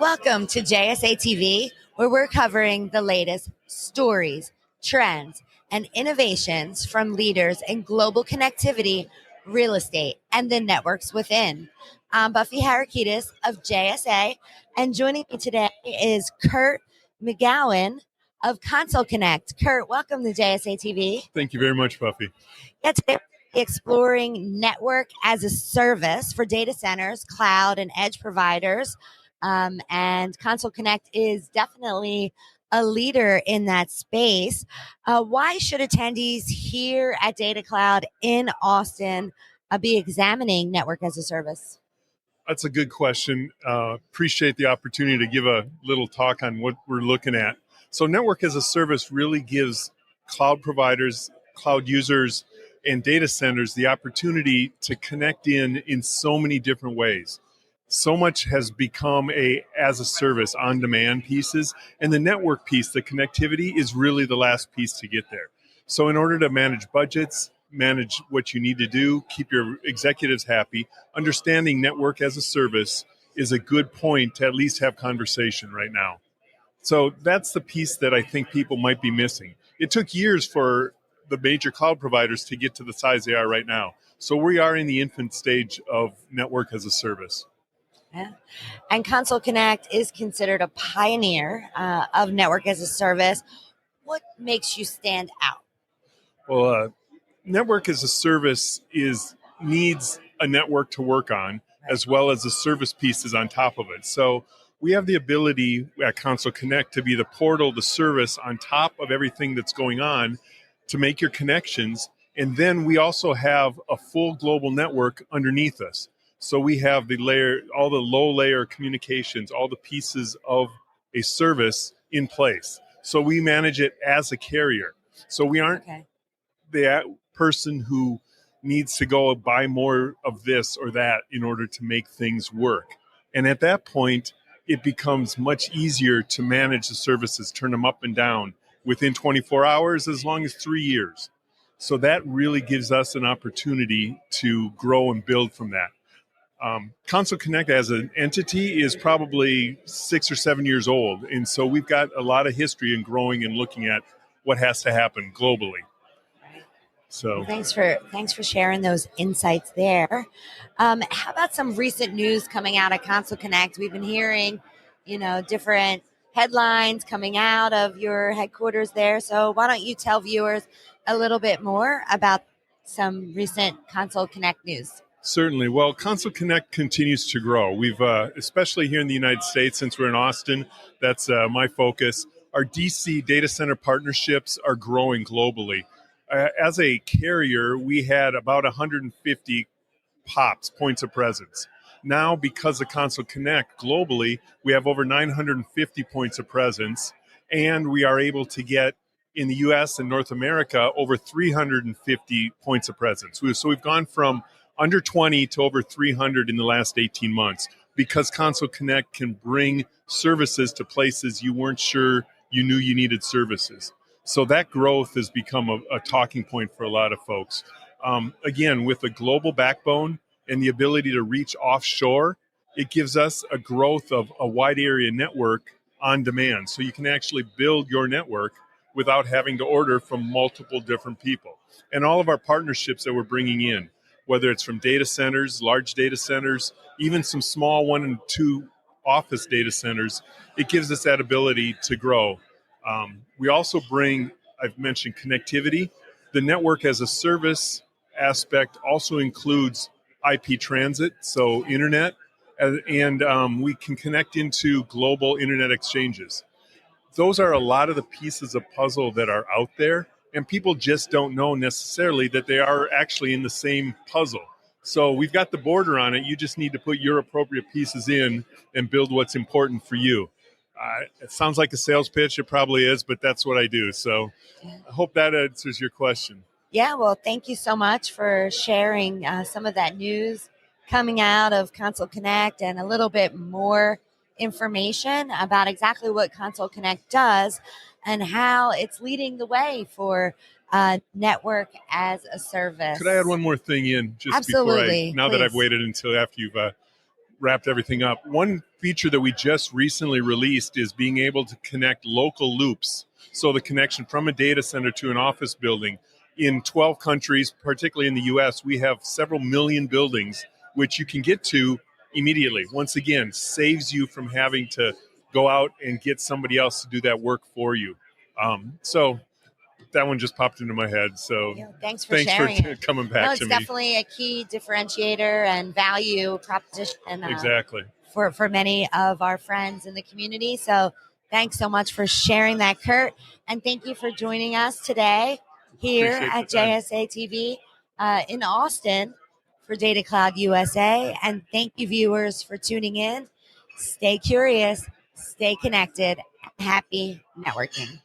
Welcome to JSA TV, where we're covering the latest stories, trends, and innovations from leaders in global connectivity, real estate, and the networks within. I'm Buffy Harakitis of JSA, and joining me today is Curt McGowan of Console Connect. Curt, welcome to JSA TV. Thank you very much, Buffy. Yeah, today we're exploring network as a service for data centers, cloud, and edge providers. And Console Connect is definitely a leader in that space. Why should attendees here at Datacloud in Austin be examining network as a service? That's a good question. Appreciate the opportunity to give a little talk on what we're looking at. So network as a service really gives cloud providers, cloud users, and data centers the opportunity to connect in so many different ways. So much has become as a service on demand pieces, and the network piece, the connectivity, is really the last piece to get there. So in order to manage budgets, manage what you need to do, keep your executives happy, understanding network as a service is a good point to at least have conversation right now. So that's the piece that I think people might be missing. It took years for the major cloud providers to get to the size they are right now. So we are in the infant stage of network as a service. Yeah. And Console Connect is considered a pioneer of network as a service. What makes you stand out? Well, network as a service needs a network to work on, as well as the service pieces on top of it. So we have the ability at Console Connect to be the portal, the service on top of everything that's going on to make your connections. And then we also have a full global network underneath us. So we have the layer, all the low layer communications, all the pieces of a service in place. So we manage it as a carrier. So we aren't the person who needs to go buy more of this or that in order to make things work. And at that point, it becomes much easier to manage the services, turn them up and down within 24 hours, as long as 3 years. So that really gives us an opportunity to grow and build from that. Console Connect as an entity is probably 6 or 7 years old. And so we've got a lot of history in growing and looking at what has to happen globally. So thanks for sharing those insights there. How about some recent news coming out of Console Connect? We've been hearing, different headlines coming out of your headquarters there. So why don't you tell viewers a little bit more about some recent Console Connect news? Certainly. Well, Console Connect continues to grow. We've, especially here in the United States, since we're in Austin, that's my focus. Our DC data center partnerships are growing globally. As a carrier, we had about 150 points of presence. Now, because of Console Connect globally, we have over 950 points of presence, and we are able to get in the U.S. and North America over 350 points of presence. So we've gone from under 20 to over 300 in the last 18 months because Console Connect can bring services to places you weren't sure you knew you needed services. So that growth has become a talking point for a lot of folks. Again, with a global backbone and the ability to reach offshore, it gives us a growth of a wide area network on demand. So you can actually build your network without having to order from multiple different people. And all of our partnerships that we're bringing in, whether it's from data centers, large data centers, even some small 1 and 2 office data centers, it gives us that ability to grow. We also bring, I've mentioned connectivity. The network as a service aspect also includes IP transit, so internet, and we can connect into global internet exchanges. Those are a lot of the pieces of puzzle that are out there, and people just don't know necessarily that they are actually in the same puzzle. So we've got the border on it. You just need to put your appropriate pieces in and build what's important for you. It sounds like a sales pitch. It probably is, but that's what I do. So I hope that answers your question. Yeah, well, thank you so much for sharing some of that news coming out of Console Connect and a little bit more information about exactly what Console Connect does and how it's leading the way for network as a service. Could I add one more thing in just Absolutely, before now please. that I've waited until after you've wrapped everything up. One feature that we just recently released is being able to connect local loops. So the connection from a data center to an office building. In 12 countries, particularly in the US, we have several million buildings which you can get to immediately. Once again, saves you from having to go out and get somebody else to do that work for you. So that one just popped into my head. So thanks for sharing it. Coming back no, it's to me. Definitely a key differentiator and value proposition. Exactly. For many of our friends in the community. So thanks so much for sharing that, Curt. And thank you for joining us today here at JSA TV in Austin for Datacloud USA. And thank you, viewers, for tuning in. Stay curious, stay connected, happy networking.